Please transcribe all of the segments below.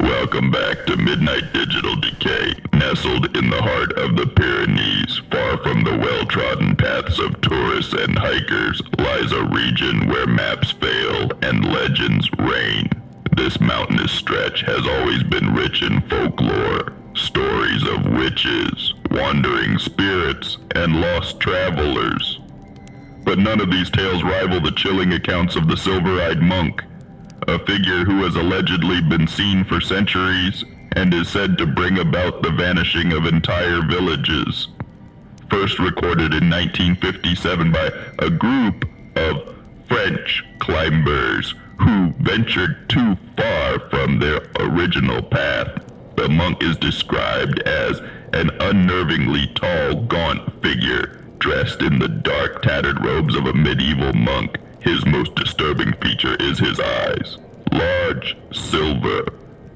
Welcome back to Midnight Digital Decay. Nestled in the heart of the Pyrenees, far from the well-trodden paths of tourists and hikers, lies a region where maps fail and legends reign. This mountainous stretch has always been rich in folklore, stories of witches, wandering spirits, and lost travelers. But none of these tales rival the chilling accounts of the Silver-Eyed Monk, a figure who has allegedly been seen for centuries and is said to bring about the vanishing of entire villages. First recorded in 1957 by a group of French climbers who ventured too far from their original path, the monk is described as an unnervingly tall, gaunt figure dressed in the dark, tattered robes of a medieval monk. His most disturbing feature is his eyes, large, silver,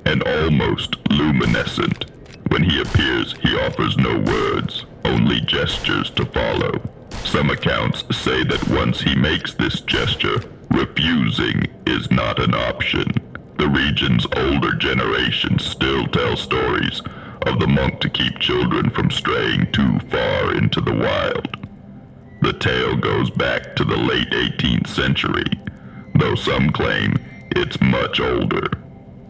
and almost luminescent. When he appears, he offers no words, only gestures to follow. Some accounts say that once he makes this gesture, refusing is not an option. The region's older generations still tell stories of the monk to keep children from straying too far into the wild. The tale goes back to the late 18th century, though some claim it's much older.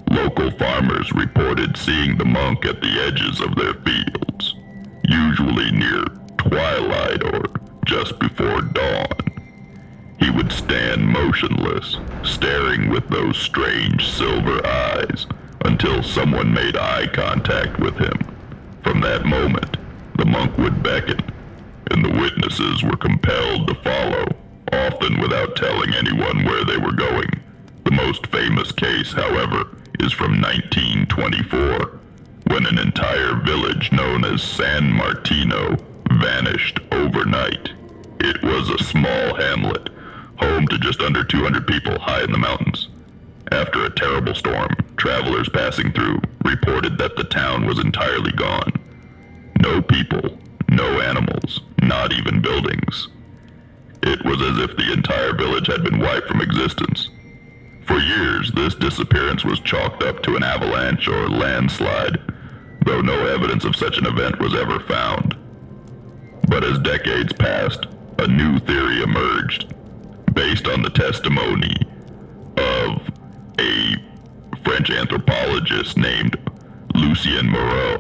Local farmers reported seeing the monk at the edges of their fields, usually near twilight or just before dawn. He would stand motionless, staring with those strange silver eyes until someone made eye contact with him. From that moment, the monk would beckon, and the witnesses were compelled to follow, often without telling anyone where they were going. The most famous case, however, is from 1924, when an entire village known as San Martino vanished overnight. It was a small hamlet, home to just under 200 people high in the mountains. After a terrible storm, travelers passing through reported that the town was entirely gone. No people, no animals, not even buildings. It was as if the entire village had been wiped from existence. For years, this disappearance was chalked up to an avalanche or landslide, though no evidence of such an event was ever found. But as decades passed, a new theory emerged, based on the testimony of a French anthropologist named Lucien Moreau.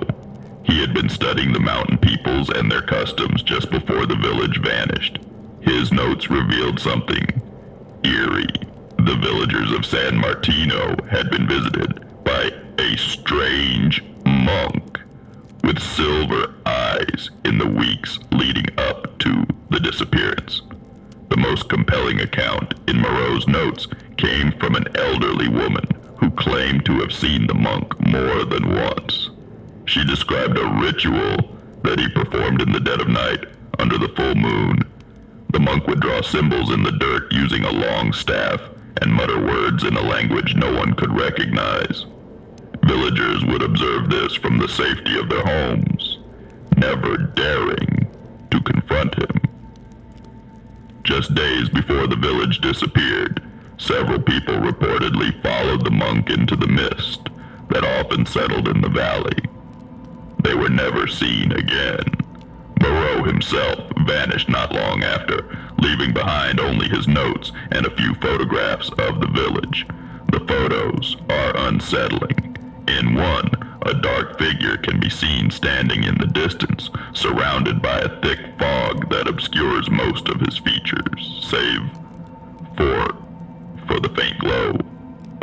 He had been studying the mountain peoples and their customs just before the village vanished. His notes revealed something eerie. The villagers of San Martino had been visited by a strange monk with silver eyes in the weeks leading up to the disappearance. The most compelling account in Moreau's notes came from an elderly woman who claimed to have seen the monk more than once. She described a ritual that he performed in the dead of night under the full moon. The monk would draw symbols in the dirt using a long staff and mutter words in a language no one could recognize. Villagers would observe this from the safety of their homes, never daring to confront him. Just days before the village disappeared, several people reportedly followed the monk into the mist that often settled in the valley. They were never seen again. Moreau himself vanished not long after, leaving behind only his notes and a few photographs of the village. The photos are unsettling. In one, a dark figure can be seen standing in the distance, surrounded by a thick fog that obscures most of his features, save for the faint glow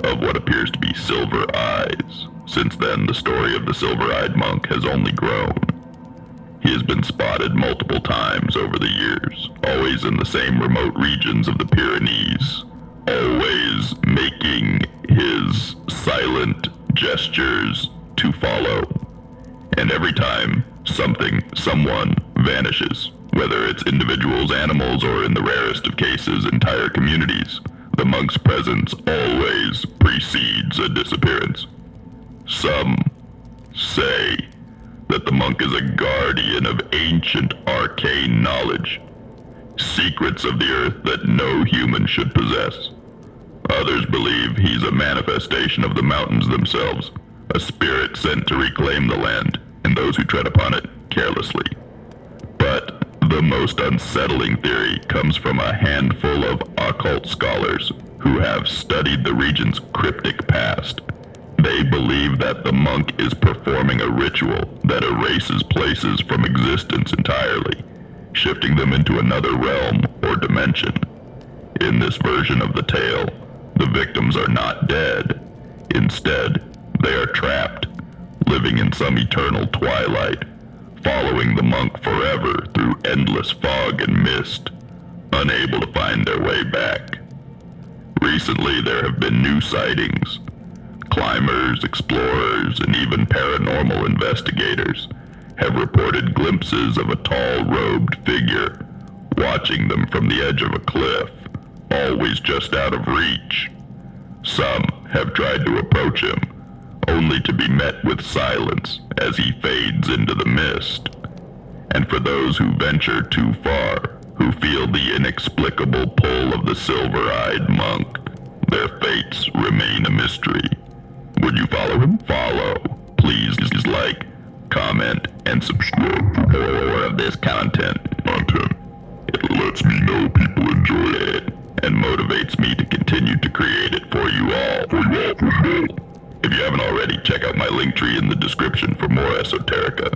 of what appears to be silver eyes. Since then, the story of the silver-eyed monk has only grown. He has been spotted multiple times over the years, always in the same remote regions of the Pyrenees, always making his silent gestures to follow. And every time someone vanishes, whether it's individuals, animals, or in the rarest of cases, entire communities, the monk's presence always precedes a disappearance. Some say that the monk is a guardian of ancient arcane knowledge, secrets of the earth that no human should possess. Others believe he's a manifestation of the mountains themselves, a spirit sent to reclaim the land, and those who tread upon it carelessly. But the most unsettling theory comes from a handful of occult scholars who have studied the region's cryptic past. They believe that the monk is performing a ritual that erases places from existence entirely, shifting them into another realm or dimension. In this version of the tale, the victims are not dead. Instead, they are trapped, living in some eternal twilight, following the monk forever through endless fog and mist, unable to find their way back. Recently, there have been new sightings. Climbers, explorers, and even paranormal investigators have reported glimpses of a tall, robed figure watching them from the edge of a cliff, always just out of reach. Some have tried to approach him, only to be met with silence as he fades into the mist. And for those who venture too far, who feel the inexplicable pull of the silver-eyed monk, their fates remain a mystery. Would you follow him? Follow. Please like, comment, and subscribe for more of this content. It lets me know people enjoy it, and motivates me to continue to create it for you all. If you haven't already, check out my link tree in the description for more esoterica.